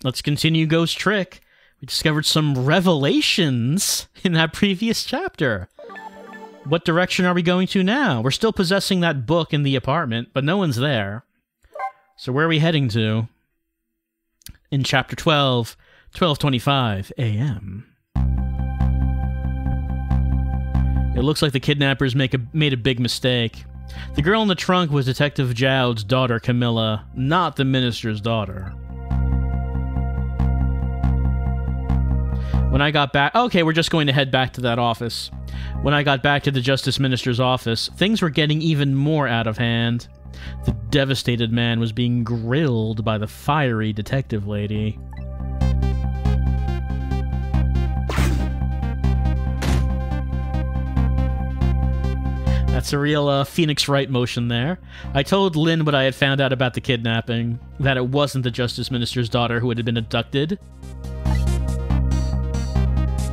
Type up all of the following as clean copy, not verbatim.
Let's continue Ghost Trick. We discovered some revelations in that previous chapter. What direction are we going to now? We're still possessing that book in the apartment, but no one's there. So where are we heading to? In Chapter 12, 12:25 a.m. It looks like the kidnappers made a big mistake. The girl in the trunk was Detective Jowd's daughter, Camilla, not the minister's daughter. When I got back... Okay, we're just going to head back to that office. When I got back to the Justice Minister's office, things were getting even more out of hand. The devastated man was being grilled by the fiery detective lady. That's a real Phoenix Wright motion there. I told Lynn what I had found out about the kidnapping, that it wasn't the Justice Minister's daughter who had been abducted,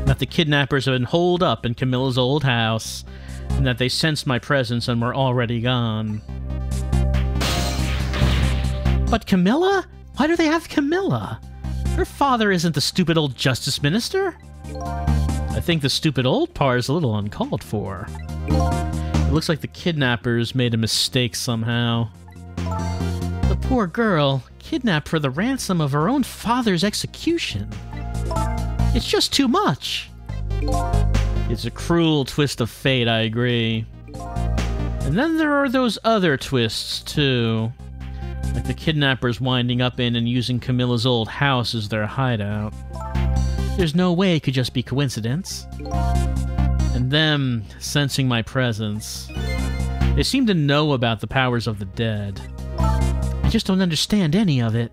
that the kidnappers had been holed up in Camilla's old house, and that they sensed my presence and were already gone. But Camilla? Why do they have Camilla? Her father isn't the stupid old Justice Minister? I think the stupid old part is a little uncalled for. It looks like the kidnappers made a mistake somehow. The poor girl, kidnapped for the ransom of her own father's execution. It's just too much. It's a cruel twist of fate, I agree. And then there are those other twists, too. Like the kidnappers winding up in and using Camilla's old house as their hideout. There's no way it could just be coincidence. And them sensing my presence. They seem to know about the powers of the dead. I just don't understand any of it.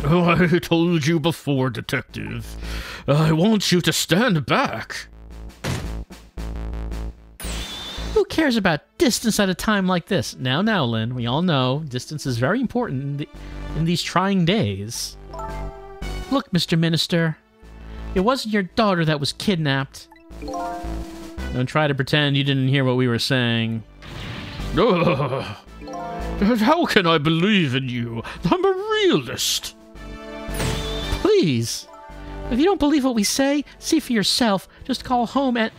Oh, I told you before, Detective. I want you to stand back. Who cares about distance at a time like this? Now, Lynn, we all know distance is very important in these trying days. Look, Mr. Minister, it wasn't your daughter that was kidnapped. Don't try to pretend you didn't hear what we were saying. How can I believe in you? I'm a realist. Please, if you don't believe what we say, see for yourself. Just call home and...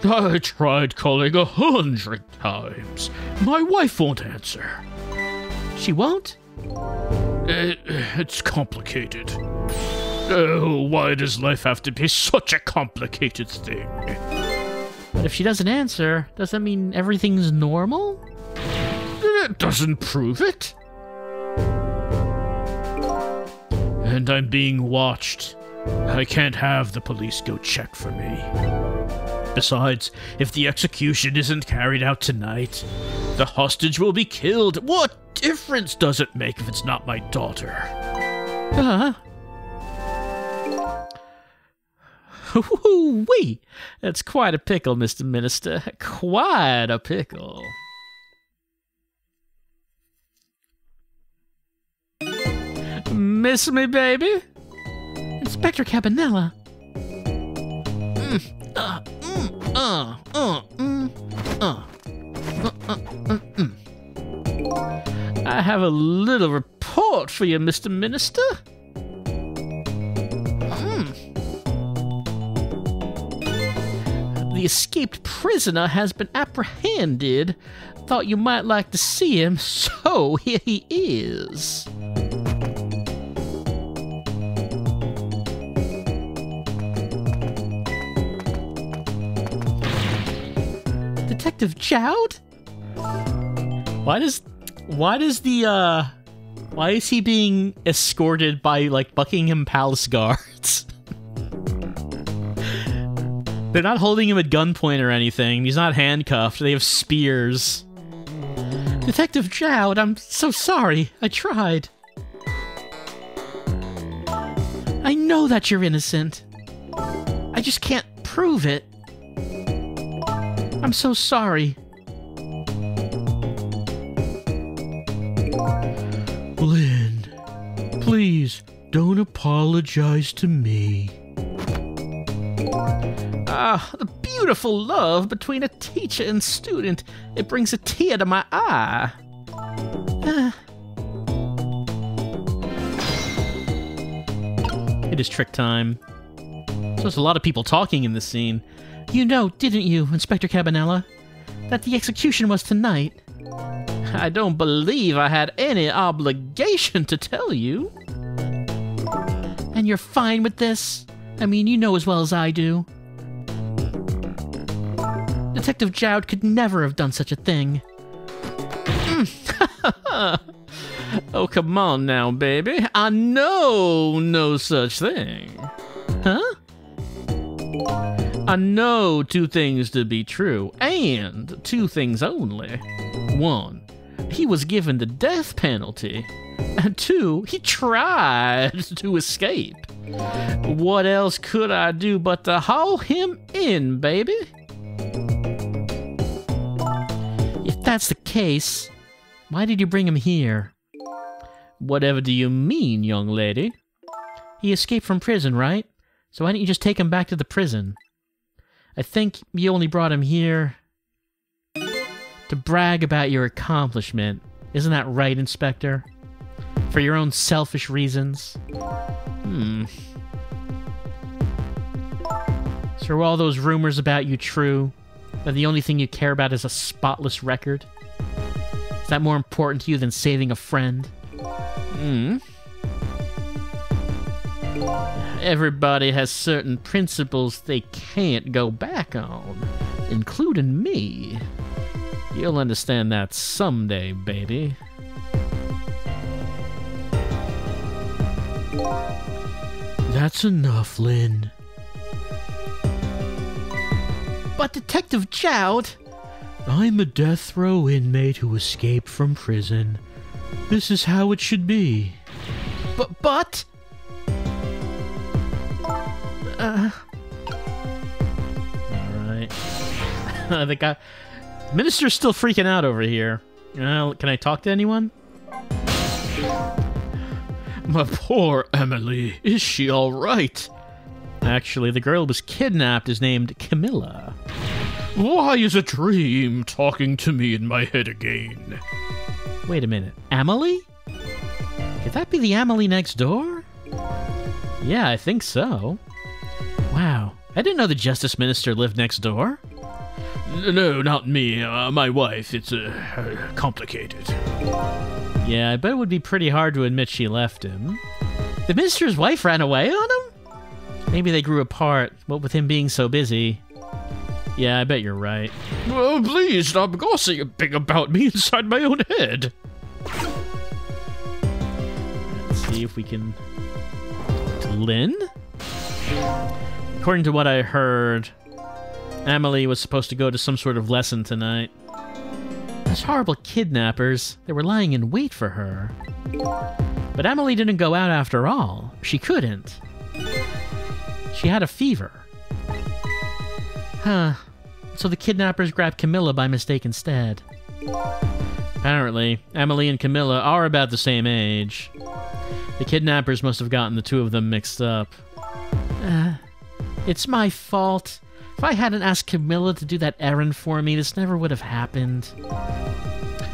I tried calling 100 times. My wife won't answer. She won't? It's complicated. Oh, why does life have to be such a complicated thing? But if she doesn't answer, does that mean everything's normal? It doesn't prove it. And I'm being watched. I can't have the police go check for me. Besides, if the execution isn't carried out tonight, the hostage will be killed. What difference does it make if it's not my daughter? Woo-wee! That's quite a pickle, Mr. Minister. Quite a pickle. Miss me, baby? Inspector Cabanella. I have a little report for you, Mr. Minister. The escaped prisoner has been apprehended. Thought you might like to see him, so here he is. Detective Jowd? Why is he being escorted by, like, Buckingham Palace guards? They're not holding him at gunpoint or anything. He's not handcuffed. They have spears. Detective Jowd, I'm so sorry. I tried. I know that you're innocent. I just can't prove it. I'm so sorry. Lynn, please don't apologize to me. Ah, the beautiful love between a teacher and student. It brings a tear to my eye. It is trick time. So there's a lot of people talking in this scene. You know, didn't you, Inspector Cabanela, that the execution was tonight? I don't believe I had any obligation to tell you. And you're fine with this? I mean, you know as well as I do. Detective Jowd could never have done such a thing. Oh, come on now, baby. I know no such thing. Huh? I know two things to be true, and two things only. One, he was given the death penalty, and two, he tried to escape. What else could I do but to haul him in, baby? If that's the case, why did you bring him here? Whatever do you mean, young lady? He escaped from prison, right? So why didn't you just take him back to the prison? I think you only brought him here to brag about your accomplishment. Isn't that right, Inspector? For your own selfish reasons? So are all those rumors about you true? That the only thing you care about is a spotless record? Is that more important to you than saving a friend? Everybody has certain principles they can't go back on, including me. You'll understand that someday, baby. That's enough, Lynn. But Detective Jowd... I'm a death row inmate who escaped from prison. This is how it should be. But... Alright. The minister's still freaking out over here. Can I talk to anyone? My poor Emily. Is she alright? Actually, the girl who was kidnapped is named Camilla. Why is a dream talking to me in my head again? Wait a minute. Emily? Could that be the Emily next door? Yeah, I think so. Wow. I didn't know the Justice Minister lived next door. No, not me. My wife. It's complicated. Yeah, I bet it would be pretty hard to admit she left him. The minister's wife ran away on him? Maybe they grew apart, what with him being so busy. Yeah, I bet you're right. Oh, please stop gossiping about me inside my own head. Let's see if we can... To Lynn? According to what I heard, Emily was supposed to go to some sort of lesson tonight. Those horrible kidnappers, they were lying in wait for her. But Emily didn't go out after all. She couldn't. She had a fever. Huh. So the kidnappers grabbed Camilla by mistake instead. Apparently, Emily and Camilla are about the same age. The kidnappers must have gotten the two of them mixed up. It's my fault. If I hadn't asked Camilla to do that errand for me, this never would have happened.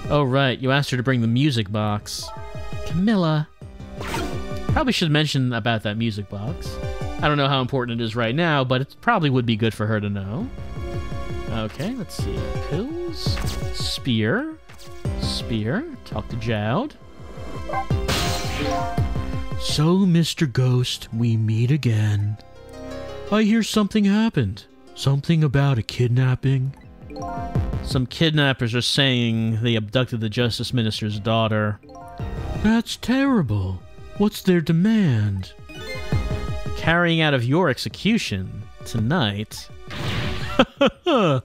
Oh, right. You asked her to bring the music box. Camilla. Probably should mention about that music box. I don't know how important it is right now, but it probably would be good for her to know. Okay, let's see. Pills. Spear. Spear. Talk to Jowd. So, Mr. Ghost, we meet again. I hear something happened. Something about a kidnapping. Some kidnappers are saying they abducted the Justice Minister's daughter. That's terrible. What's their demand? The carrying out of your execution tonight. I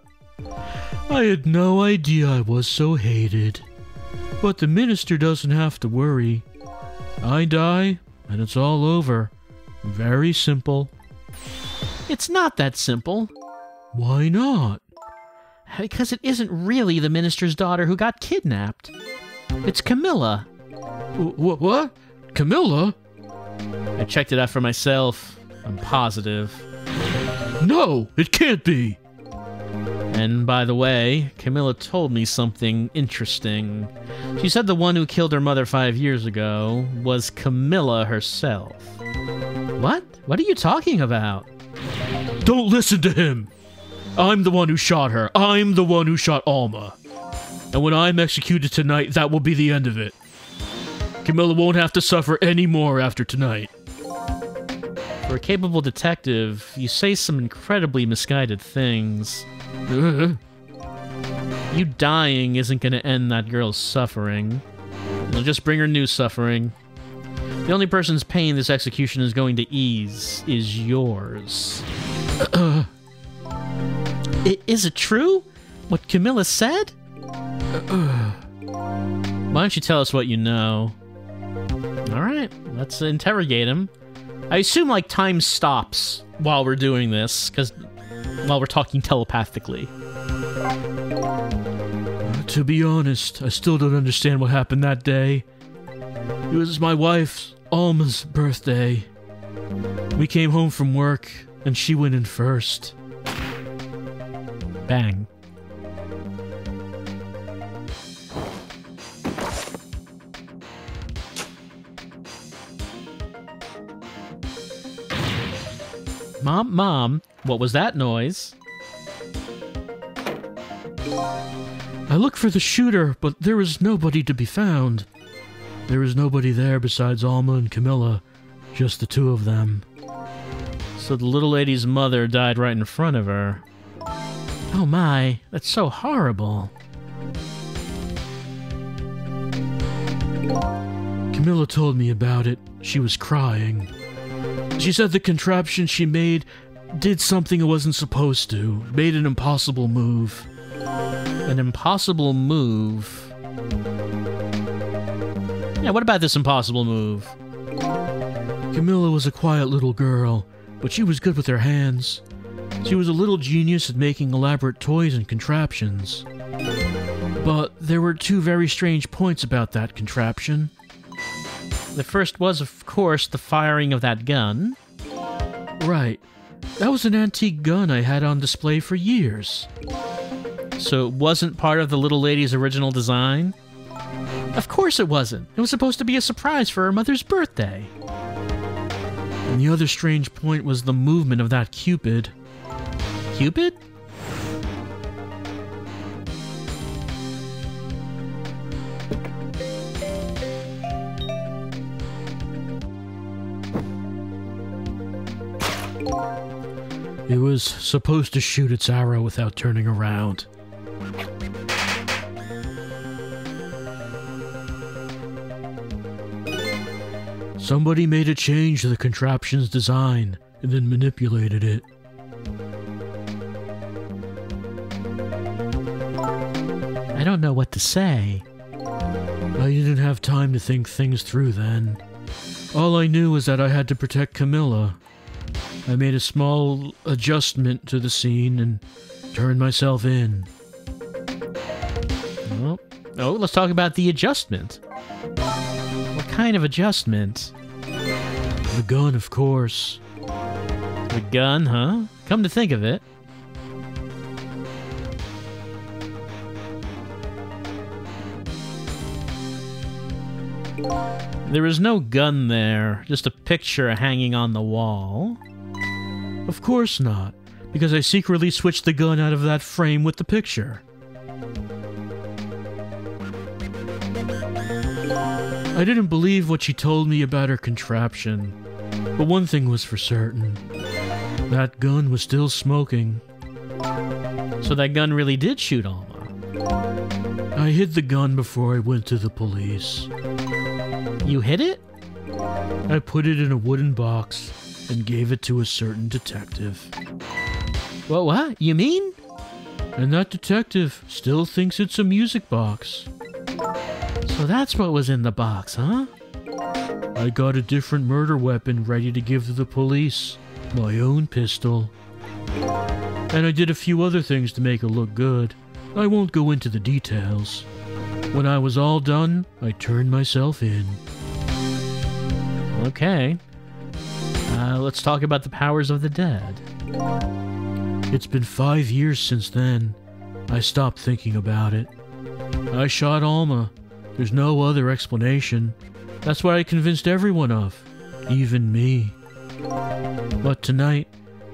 had no idea I was so hated. But the minister doesn't have to worry. I die, and it's all over. Very simple. It's not that simple. Why not? Because it isn't really the minister's daughter who got kidnapped. It's Camilla. What? Camilla? I checked it out for myself. I'm positive. No, it can't be. And by the way, Camilla told me something interesting. She said the one who killed her mother 5 years ago was Camilla herself. What? What are you talking about? Don't listen to him! I'm the one who shot her. I'm the one who shot Alma. And when I'm executed tonight, that will be the end of it. Camilla won't have to suffer any more after tonight. For a capable detective, you say some incredibly misguided things. You dying isn't going to end that girl's suffering. It'll just bring her new suffering. The only person's pain this execution is going to ease is yours. Is it true? What Camilla said? Why don't you tell us what you know? Alright, let's interrogate him. I assume, like, time stops while we're doing this, while we're talking telepathically. To be honest, I still don't understand what happened that day. It was my wife's, Alma's, birthday. We came home from work, and she went in first. Bang. Mom, what was that noise? I looked for the shooter, but there was nobody to be found. There was nobody there besides Alma and Camilla, just the two of them. So the little lady's mother died right in front of her. Oh my, that's so horrible. Camilla told me about it. She was crying. She said the contraption she made did something it wasn't supposed to. Made an impossible move. An impossible move? Yeah, what about this impossible move? Camilla was a quiet little girl, but she was good with her hands. She was a little genius at making elaborate toys and contraptions. But there were two very strange points about that contraption. The first was, of course, the firing of that gun. Right. That was an antique gun I had on display for years. So it wasn't part of the little lady's original design? Of course it wasn't. It was supposed to be a surprise for her mother's birthday. And the other strange point was the movement of that Cupid. Cupid? It was supposed to shoot its arrow without turning around. Somebody made a change to the contraption's design and then manipulated it. I don't know what to say. I didn't have time to think things through then. All I knew was that I had to protect Camilla. I made a small adjustment to the scene and turned myself in. Oh, let's talk about the adjustment. What kind of adjustment? The gun, of course. The gun, huh? Come to think of it. There is no gun there, just a picture hanging on the wall. Of course not, because I secretly switched the gun out of that frame with the picture. I didn't believe what she told me about her contraption, but one thing was for certain. That gun was still smoking. So that gun really did shoot Alma. I hid the gun before I went to the police. You hid it? I put it in a wooden box and gave it to a certain detective. What? You mean? And that detective still thinks it's a music box. So that's what was in the box, huh? I got a different murder weapon ready to give to the police. My own pistol. And I did a few other things to make it look good. I won't go into the details. When I was all done, I turned myself in. Okay. Let's talk about the powers of the dead. It's been 5 years since then. I stopped thinking about it. I shot Alma. There's no other explanation. That's what I convinced everyone of. Even me. But tonight,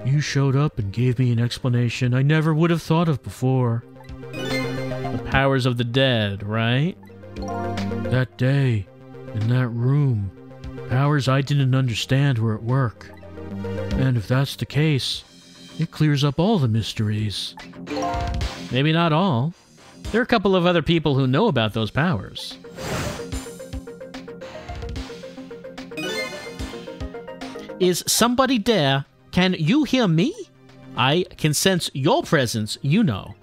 you showed up and gave me an explanation I never would have thought of before. The powers of the dead, right? That day, in that room, powers I didn't understand were at work. And if that's the case, it clears up all the mysteries. Maybe not all. There are a couple of other people who know about those powers. Is somebody there? Can you hear me? I can sense your presence, you know.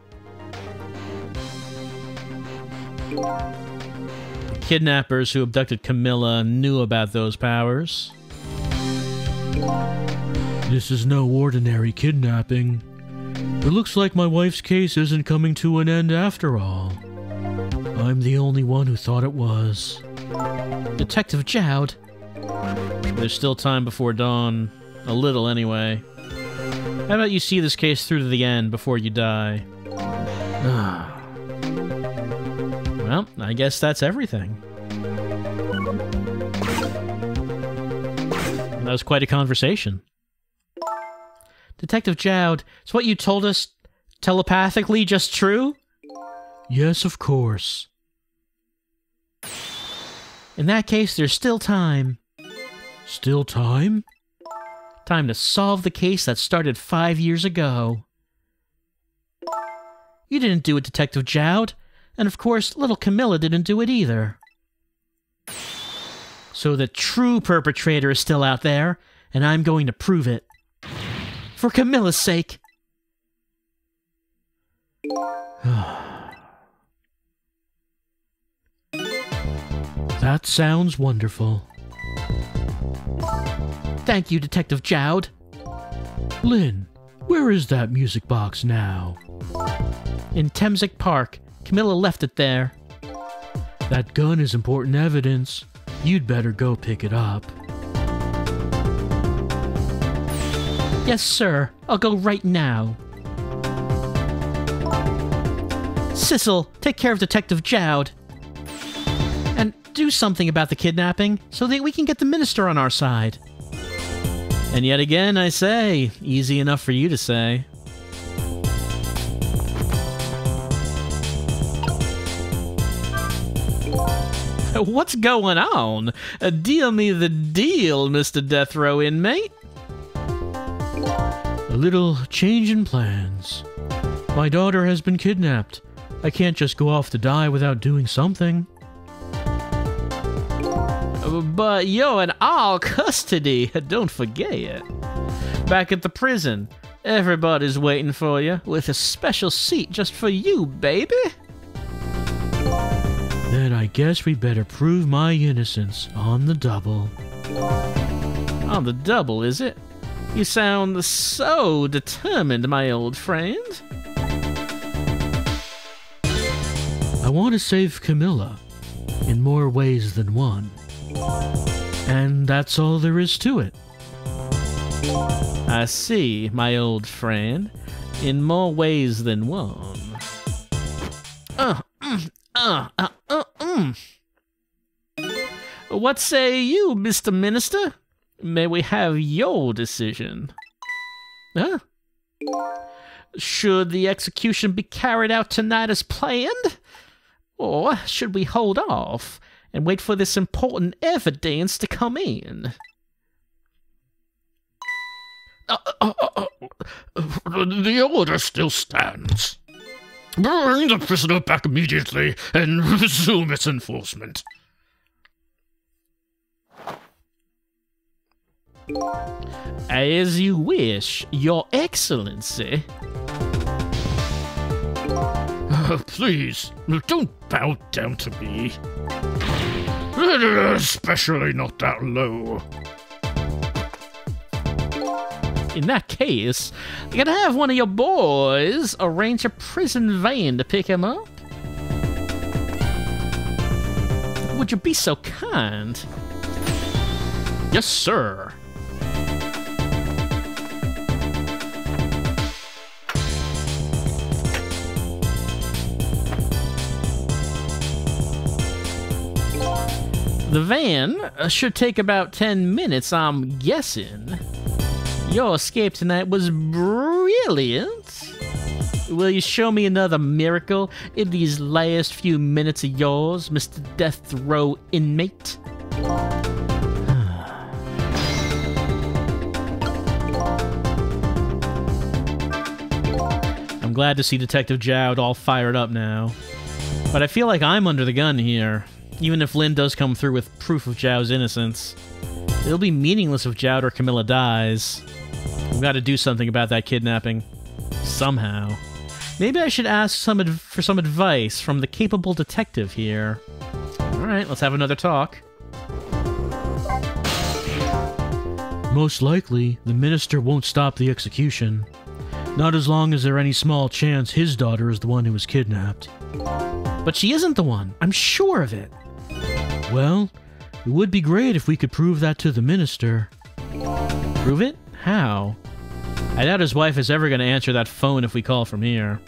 The kidnappers who abducted Camilla knew about those powers. This is no ordinary kidnapping. It looks like my wife's case isn't coming to an end after all. I'm the only one who thought it was. Detective Jowd. There's still time before dawn. A little, anyway. How about you see this case through to the end before you die? Well, I guess that's everything. That was quite a conversation. Detective Jowd, is what you told us telepathically just true? Yes, of course. In that case, there's still time. Still time? Time to solve the case that started 5 years ago. You didn't do it, Detective Jowd. And of course, little Camilla didn't do it either. So the true perpetrator is still out there, and I'm going to prove it. For Camilla's sake. That sounds wonderful. Thank you, Detective Jowd. Lynn, where is that music box now? In Temsic Park. Camilla left it there. That gun is important evidence. You'd better go pick it up. Yes, sir. I'll go right now. Sissel, take care of Detective Jowd. And do something about the kidnapping so that we can get the minister on our side. And yet again, I say, easy enough for you to say. What's going on? Deal me the deal, Mr. Death Row inmate. A little change in plans. My daughter has been kidnapped. I can't just go off to die without doing something. But you're in our custody, don't forget it. Back at the prison, everybody's waiting for you, with a special seat just for you, baby. Then I guess we better prove my innocence on the double. On the double, is it? You sound so determined, my old friend. I want to save Camilla, in more ways than one. And that's all there is to it. I see, my old friend. In more ways than one. What say you, Mr. Minister? May we have your decision? Huh? Should the execution be carried out tonight as planned? Or should we hold off and wait for this important evidence to come in? The order still stands. Bring the prisoner back immediately and resume its enforcement. As you wish, Your Excellency. Please, don't bow down to me. Especially not that low. In that case, you gotta have one of your boys arrange a prison van to pick him up. Would you be so kind? Yes, sir. The van should take about 10 minutes, I'm guessing. Your escape tonight was brilliant. Will you show me another miracle in these last few minutes of yours, Mr. Death Row inmate? I'm glad to see Detective Jowd all fired up now. But I feel like I'm under the gun here. Even if Lynn does come through with proof of Jowd's innocence. It'll be meaningless if Jowd or Camilla dies. We've got to do something about that kidnapping. Somehow. Maybe I should ask for some advice from the capable detective here. Alright, let's have another talk. Most likely, the minister won't stop the execution. Not as long as there's any small chance his daughter is the one who was kidnapped. But she isn't the one. I'm sure of it. Well, it would be great if we could prove that to the minister. Prove it? How? I doubt his wife is ever going to answer that phone if we call from here.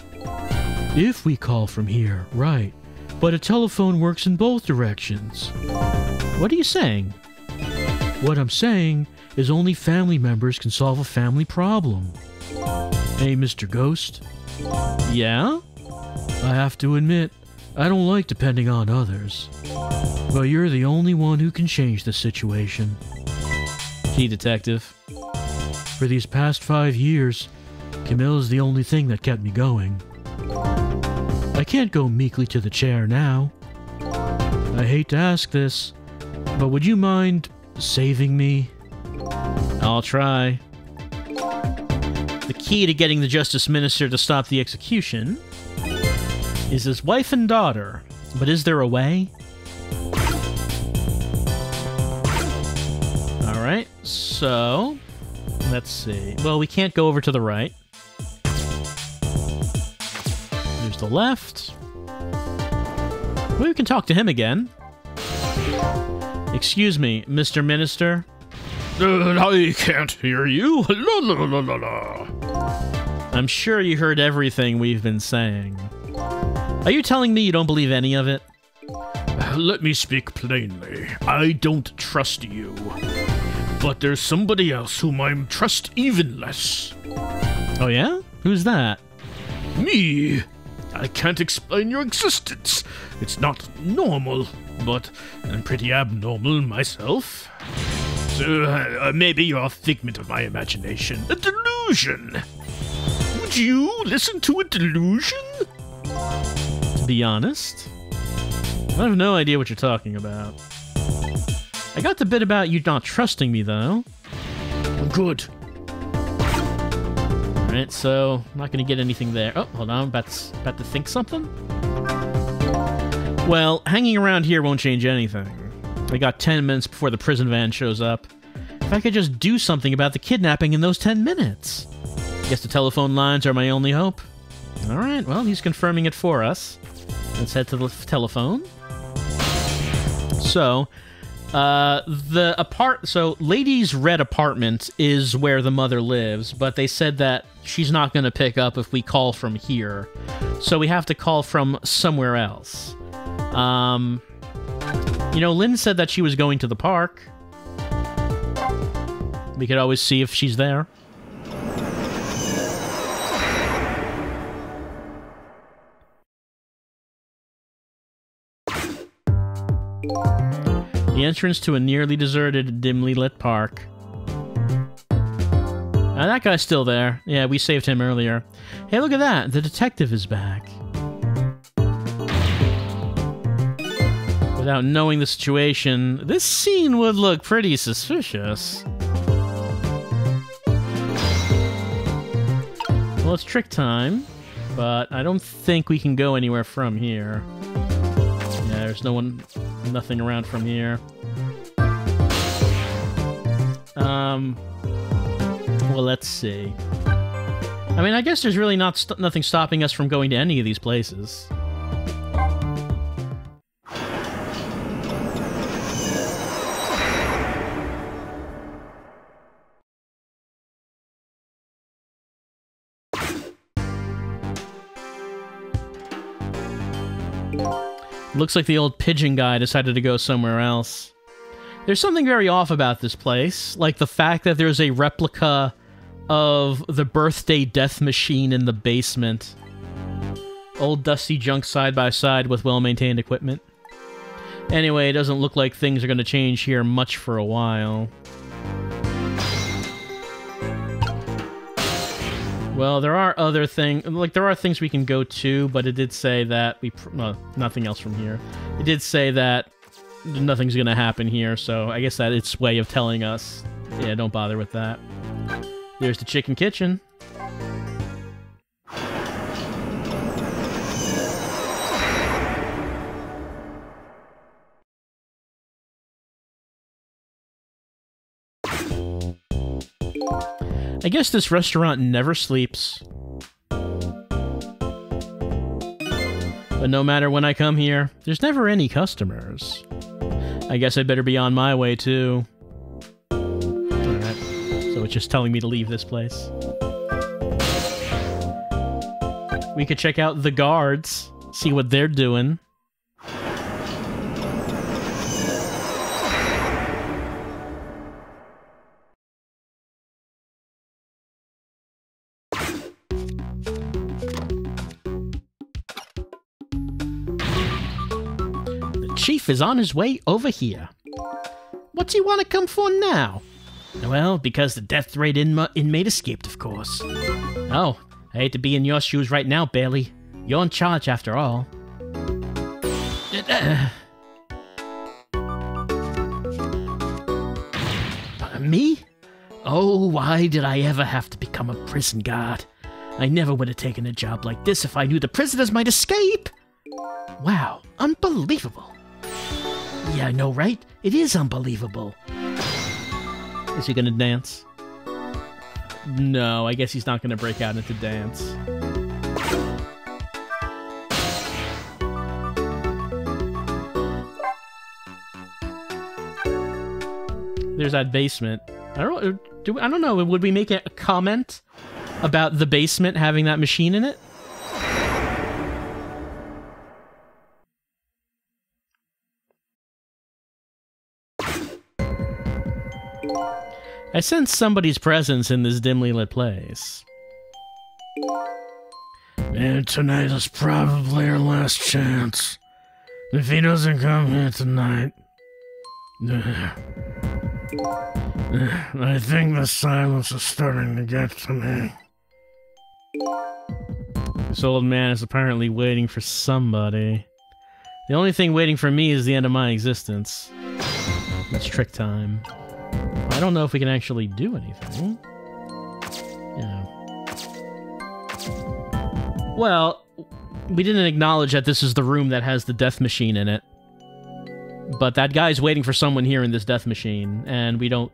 If we call from here, right. But a telephone works in both directions. What are you saying? What I'm saying is only family members can solve a family problem. Hey, Mr. Ghost? Yeah? I have to admit, I don't like depending on others. But you're the only one who can change the situation. Gee, Detective. For these past 5 years, Camilla's the only thing that kept me going. I can't go meekly to the chair now. I hate to ask this, but would you mind saving me? I'll try. The key to getting the Justice Minister to stop the execution is his wife and daughter. But is there a way? Alright, so... let's see. Well, we can't go over to the right. There's the left. Well, we can talk to him again. Excuse me, Mr. Minister? I can't hear you. La, la, la, la, la. I'm sure you heard everything we've been saying. Are you telling me you don't believe any of it? Let me speak plainly. I don't trust you. But there's somebody else whom I trust even less. Oh yeah? Who's that? Me. I can't explain your existence. It's not normal, but I'm pretty abnormal myself. So, maybe you're a figment of my imagination. A delusion. Would you listen to a delusion? To be honest, I have no idea what you're talking about. I got the bit about you not trusting me, though. Good. Alright, so I'm not going to get anything there. Oh, hold on, I'm about to think something? Well, hanging around here won't change anything. I got 10 minutes before the prison van shows up. If I could just do something about the kidnapping in those 10 minutes. Guess the telephone lines are my only hope. Alright, well, he's confirming it for us. Let's head to the telephone. So, so Lady's red apartment is where the mother lives, but they said that she's not going to pick up if we call from here. So we have to call from somewhere else. You know, Lynn said that she was going to the park. We could always see if she's there. The entrance to a nearly deserted, dimly lit park. That guy's still there. Yeah, we saved him earlier. Hey, look at that. The detective is back. Without knowing the situation, this scene would look pretty suspicious. Well, it's trick time, but I don't think we can go anywhere from here. Yeah, there's nothing around from here. Well, let's see. I mean, I guess there's really nothing stopping us from going to any of these places. Looks like the old pigeon guy decided to go somewhere else. There's something very off about this place, like the fact that there's a replica of the birthday death machine in the basement. Old dusty junk side by side with well-maintained equipment. Anyway, it doesn't look like things are going to change here much for a while. Well, there are other things, like there are things we can go to, but it did say that well, nothing else from here. It did say that nothing's gonna happen here, so I guess that's its way of telling us, yeah, don't bother with that. There's the chicken kitchen. I guess this restaurant never sleeps. But no matter when I come here, there's never any customers. I guess I better be on my way, too. Alright, so it's just telling me to leave this place. We could check out the guards, see what they're doing. Chief is on his way over here. What's he want to come for now? Well, because the death rate inmate escaped, of course. Oh, I hate to be in your shoes right now, Bailey. You're in charge after all. Me? Oh, why did I ever have to become a prison guard? I never would have taken a job like this if I knew the prisoners might escape. Wow, unbelievable. Yeah, I know, right? It is unbelievable. Is he gonna dance? No, I guess he's not gonna break out into dance. There's that basement. I don't know. Would we make a comment about the basement having that machine in it? I sense somebody's presence in this dimly lit place. And tonight is probably our last chance. If he doesn't come here tonight... I think the silence is starting to get to me. This old man is apparently waiting for somebody. The only thing waiting for me is the end of my existence. It's trick time. I don't know if we can actually do anything. Yeah. Well, we didn't acknowledge that this is the room that has the death machine in it. But that guy's waiting for someone here in this death machine, and we don't...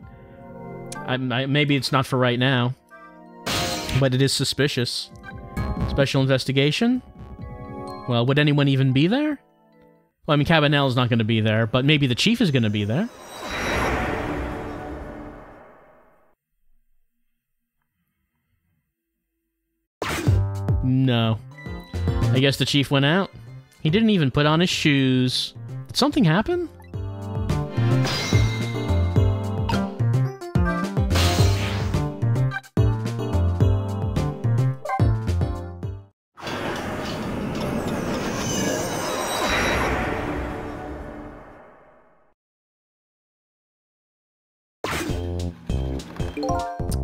maybe it's not for right now. But it is suspicious. Special investigation? Well, would anyone even be there? Well, I mean, Cabanel's not going to be there, but maybe the chief is going to be there. No. I guess the chief went out. He didn't even put on his shoes. Did something happen?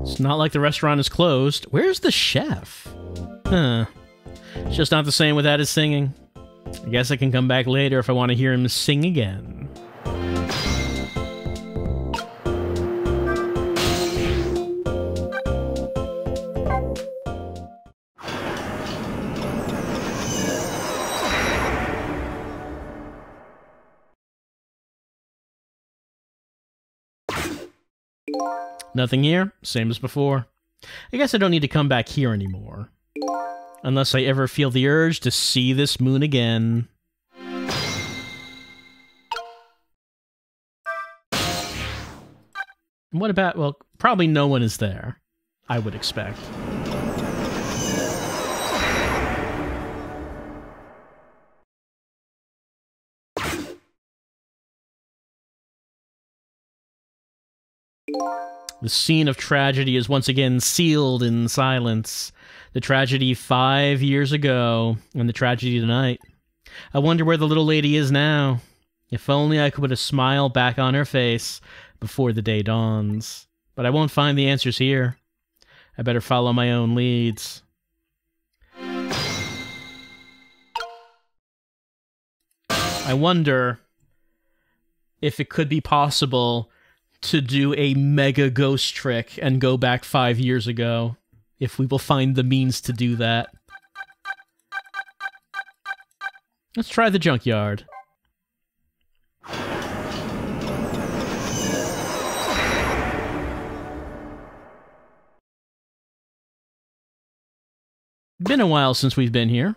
It's not like the restaurant is closed. Where's the chef? Huh. It's just not the same without his singing. I guess I can come back later if I want to hear him sing again. Nothing here, same as before. I guess I don't need to come back here anymore. Unless I ever feel the urge to see this moon again. And what about, well, probably no one is there, I would expect. The scene of tragedy is once again sealed in silence. The tragedy 5 years ago, and the tragedy tonight. I wonder where the little lady is now. If only I could put a smile back on her face before the day dawns. But I won't find the answers here. I better follow my own leads. I wonder if it could be possible to do a mega ghost trick and go back 5 years ago. If we will find the means to do that. Let's try the junkyard. Been a while since we've been here.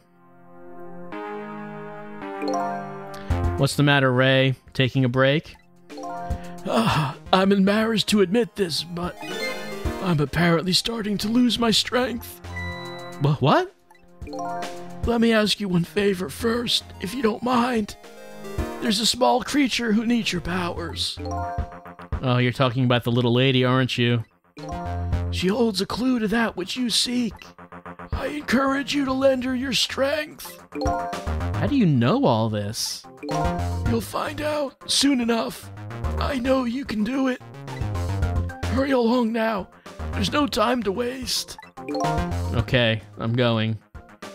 What's the matter, Ray? Taking a break? I'm embarrassed to admit this, but I'm apparently starting to lose my strength. What? Let me ask you one favor first, if you don't mind. There's a small creature who needs your powers. Oh, you're talking about the little lady, aren't you? She holds a clue to that which you seek. I encourage you to lend her your strength. How do you know all this? You'll find out soon enough. I know you can do it. Hurry along now. There's no time to waste. Okay, I'm going.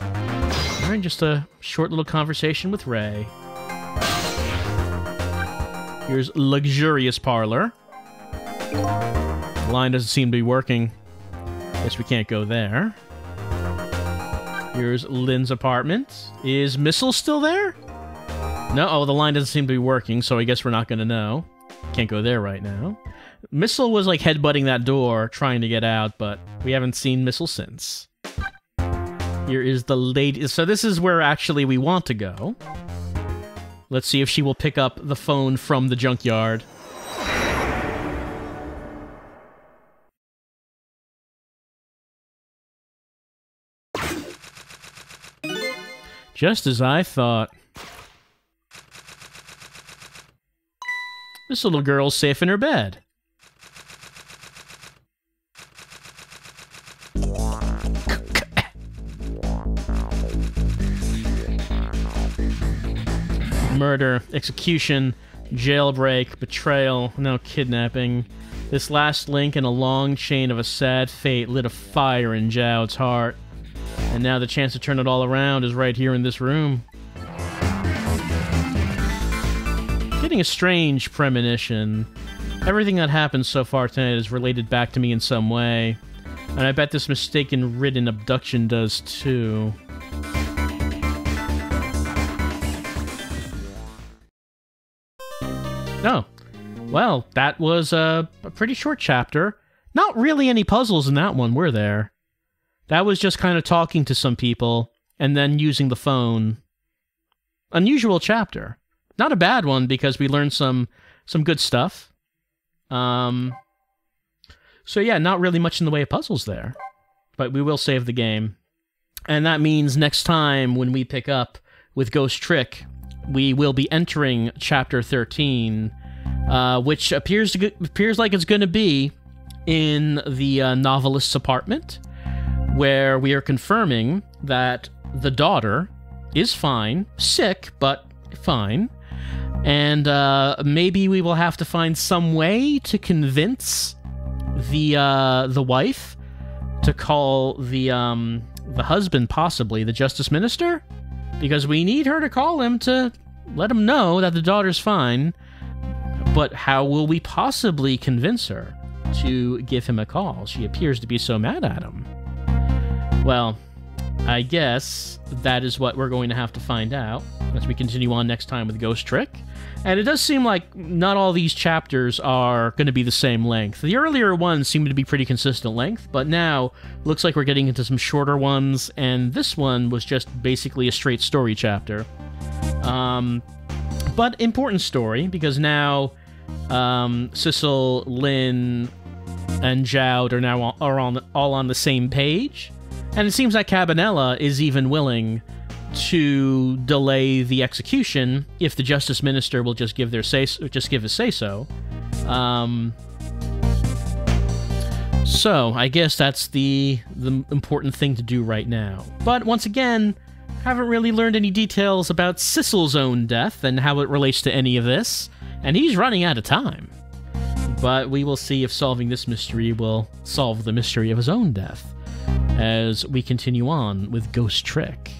Alright, just a short little conversation with Ray. Here's luxurious parlor. The line doesn't seem to be working. Guess we can't go there. Here's Lynn's apartment. Is Missile still there? No, oh, the line doesn't seem to be working, so I guess we're not gonna know. Can't go there right now. Missile was like headbutting that door, trying to get out, but we haven't seen Missile since. Here is the lady. So this is where actually we want to go. Let's see if she will pick up the phone from the junkyard. Just as I thought. This little girl's safe in her bed. Murder, execution, jailbreak, betrayal, now kidnapping. This last link in a long chain of a sad fate lit a fire in Zhao's heart. And now the chance to turn it all around is right here in this room. Getting a strange premonition. Everything that happened so far tonight is related back to me in some way. And I bet this mistaken written abduction does too. Oh, well, that was a pretty short chapter. Not really any puzzles in that one, were there? That was just kind of talking to some people, and then using the phone. Unusual chapter. Not a bad one, because we learned some good stuff. So yeah, not really much in the way of puzzles there. But we will save the game. And that means next time, when we pick up with Ghost Trick, we will be entering Chapter 13, which appears like it's going to be in the novelist's apartment, where we are confirming that the daughter is fine, sick, but fine, and maybe we will have to find some way to convince the wife to call the husband, possibly the justice minister, because we need her to call him to let him know that the daughter's fine. But how will we possibly convince her to give him a call? She appears to be so mad at him. Well, I guess that is what we're going to have to find out as we continue on next time with Ghost Trick. And it does seem like not all these chapters are going to be the same length. The earlier ones seem to be pretty consistent length, but now looks like we're getting into some shorter ones, and this one was just basically a straight story chapter. But important story, because now Sissel, Lynn, and Zhao are now all on the same page. And it seems like Cabanela is even willing to delay the execution if the justice minister will just give his say so. So, I guess that's the important thing to do right now. But once again, haven't really learned any details about Sissel's own death and how it relates to any of this, and he's running out of time. But we will see if solving this mystery will solve the mystery of his own death as we continue on with Ghost Trick.